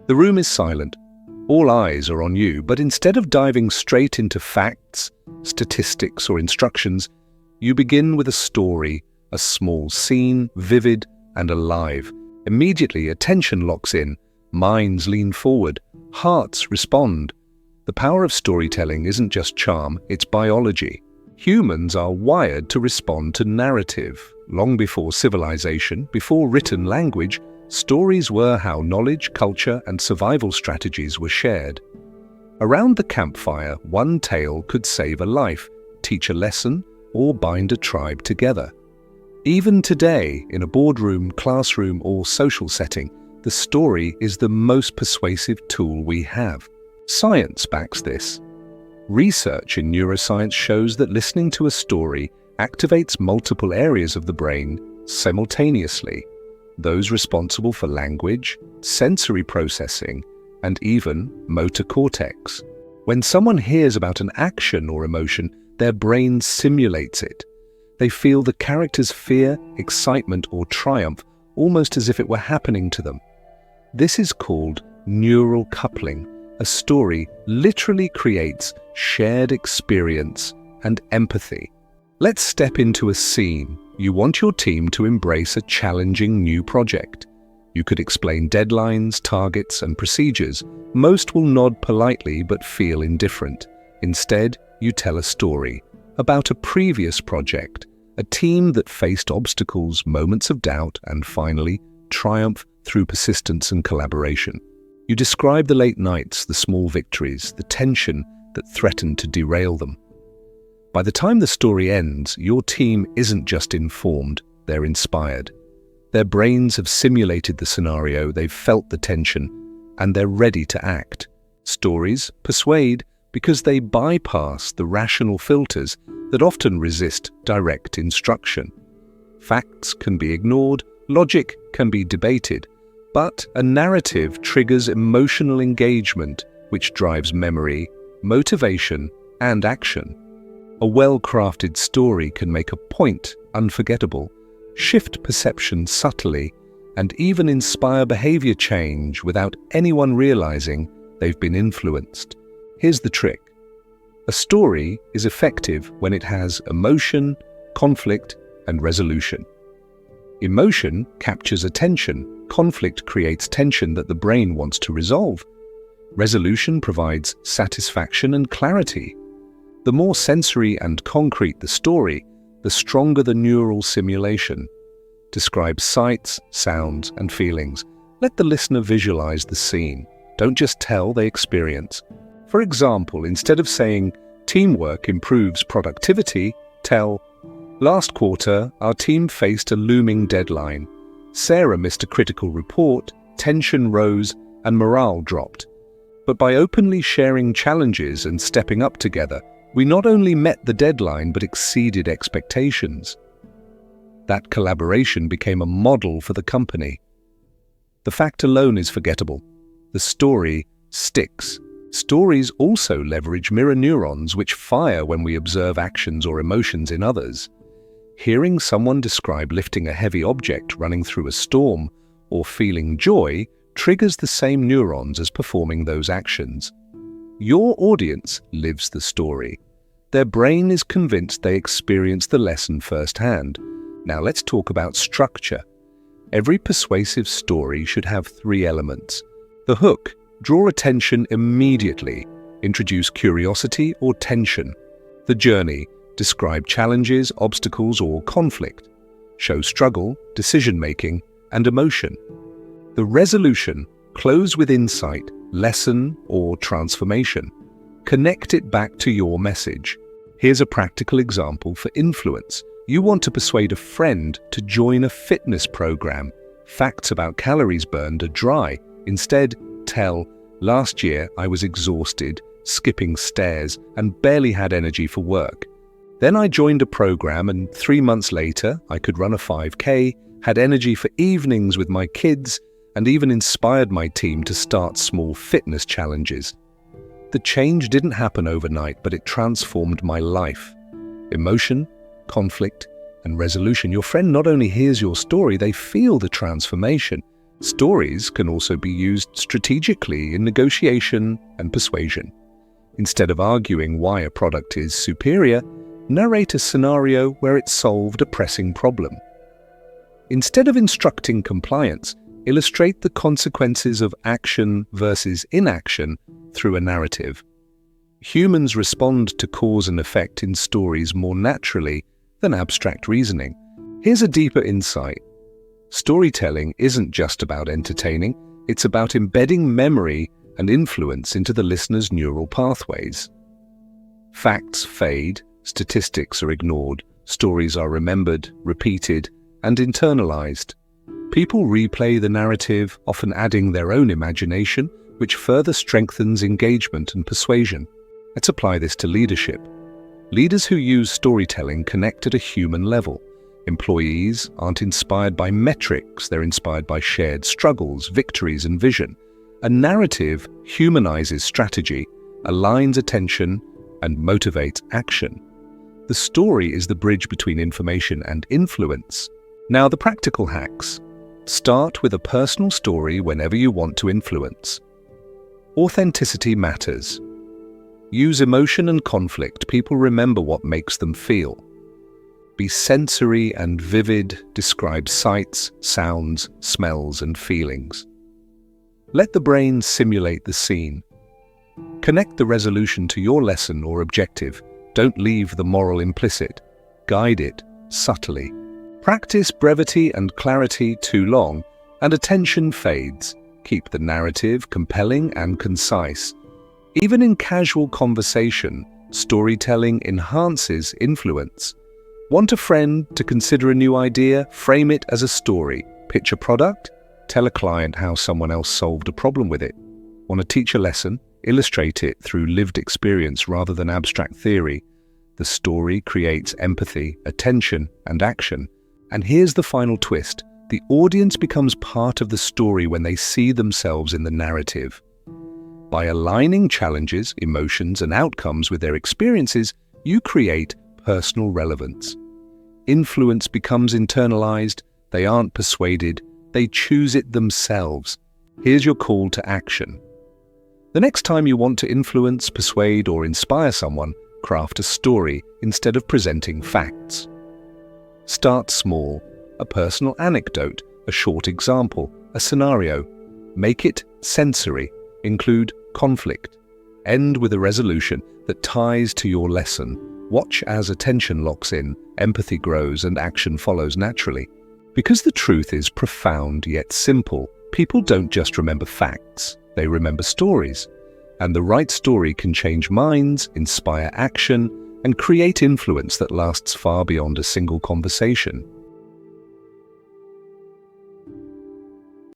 The room is silent. All eyes are on you, but instead of diving straight into facts, statistics, or instructions, you begin with a story, a small scene, vivid and alive. Immediately, attention locks in, minds lean forward, hearts respond. The power of storytelling isn't just charm, it's biology. Humans are wired to respond to narrative. Long before civilization, before written language, stories were how knowledge, culture, and survival strategies were shared. Around the campfire, one tale could save a life, teach a lesson, or bind a tribe together. Even today, in a boardroom, classroom, or social setting, the story is the most persuasive tool we have. Science backs this. Research in neuroscience shows that listening to a story activates multiple areas of the brain simultaneously, those responsible for language, sensory processing, and even motor cortex. When someone hears about an action or emotion, their brain simulates it. They feel the character's fear, excitement, or triumph, almost as if it were happening to them. This is called neural coupling. A story literally creates shared experience and empathy. Let's step into a scene. You want your team to embrace a challenging new project. You could explain deadlines, targets, and procedures. Most will nod politely but feel indifferent. Instead, you tell a story about a previous project, a team that faced obstacles, moments of doubt, and finally, triumph through persistence and collaboration. You describe the late nights, the small victories, the tension that threatened to derail them. By the time the story ends, your team isn't just informed, they're inspired. Their brains have simulated the scenario, they've felt the tension, and they're ready to act. Stories persuade because they bypass the rational filters that often resist direct instruction. Facts can be ignored, logic can be debated, but a narrative triggers emotional engagement, which drives memory, motivation, and action. A well-crafted story can make a point unforgettable, shift perception subtly, and even inspire behavior change without anyone realizing they've been influenced. Here's the trick. A story is effective when it has emotion, conflict, and resolution. Emotion captures attention. Conflict creates tension that the brain wants to resolve. Resolution provides satisfaction and clarity. The more sensory and concrete the story, the stronger the neural simulation. Describe sights, sounds, and feelings. Let the listener visualize the scene. Don't just tell, they experience. For example, instead of saying, "Teamwork improves productivity," tell, "Last quarter, our team faced a looming deadline. Sarah missed a critical report, tension rose, and morale dropped. But by openly sharing challenges and stepping up together, we not only met the deadline but exceeded expectations." That collaboration became a model for the company. The fact alone is forgettable. The story sticks. Stories also leverage mirror neurons, which fire when we observe actions or emotions in others. Hearing someone describe lifting a heavy object, running through a storm, or feeling joy triggers the same neurons as performing those actions. Your audience lives the story. Their brain is convinced they experienced the lesson firsthand. Now let's talk about structure. Every persuasive story should have 3 elements. The hook: draw attention immediately. Introduce curiosity or tension. The journey: describe challenges, obstacles, or conflict. Show struggle, decision-making, and emotion. The resolution: close with insight, lesson, or transformation. Connect it back to your message. Here's a practical example for influence. You want to persuade a friend to join a fitness program. Facts about calories burned are dry. Instead, tell, "Last year I was exhausted, skipping stairs, and barely had energy for work. Then I joined a program and 3 months later I could run a 5K, had energy for evenings with my kids, and even inspired my team to start small fitness challenges." The change didn't happen overnight, but it transformed my life. Emotion, conflict, and resolution. Your friend not only hears your story, they feel the transformation. Stories can also be used strategically in negotiation and persuasion. Instead of arguing why a product is superior, narrate a scenario where it solved a pressing problem. Instead of instructing compliance, illustrate the consequences of action versus inaction through a narrative. Humans respond to cause and effect in stories more naturally than abstract reasoning. Here's a deeper insight. Storytelling isn't just about entertaining, it's about embedding memory and influence into the listener's neural pathways. Facts fade, statistics are ignored, stories are remembered, repeated, and internalized. People replay the narrative, often adding their own imagination, which further strengthens engagement and persuasion. Let's apply this to leadership. Leaders who use storytelling connect at a human level. Employees aren't inspired by metrics, they're inspired by shared struggles, victories, and vision. A narrative humanizes strategy, aligns attention, and motivates action. The story is the bridge between information and influence. Now, the practical hacks. Start with a personal story whenever you want to influence. Authenticity matters. Use emotion and conflict. People remember what makes them feel. Be sensory and vivid. Describe sights, sounds, smells, and feelings. Let the brain simulate the scene. Connect the resolution to your lesson or objective. Don't leave the moral implicit. Guide it subtly. Practice brevity and clarity too long, and attention fades. Keep the narrative compelling and concise. Even in casual conversation, storytelling enhances influence. Want a friend to consider a new idea? Frame it as a story. Pitch a product? Tell a client how someone else solved a problem with it. Want to teach a lesson? Illustrate it through lived experience rather than abstract theory. The story creates empathy, attention, and action. And here's the final twist. The audience becomes part of the story when they see themselves in the narrative. By aligning challenges, emotions, and outcomes with their experiences, you create personal relevance. Influence becomes internalized. They aren't persuaded. They choose it themselves. Here's your call to action. The next time you want to influence, persuade, or inspire someone, craft a story instead of presenting facts. Start small, a personal anecdote, a short example, a scenario. Make it sensory, include conflict. End with a resolution that ties to your lesson. Watch as attention locks in, empathy grows, and action follows naturally. Because the truth is profound yet simple, people don't just remember facts, they remember stories. And the right story can change minds, inspire action, and create influence that lasts far beyond a single conversation.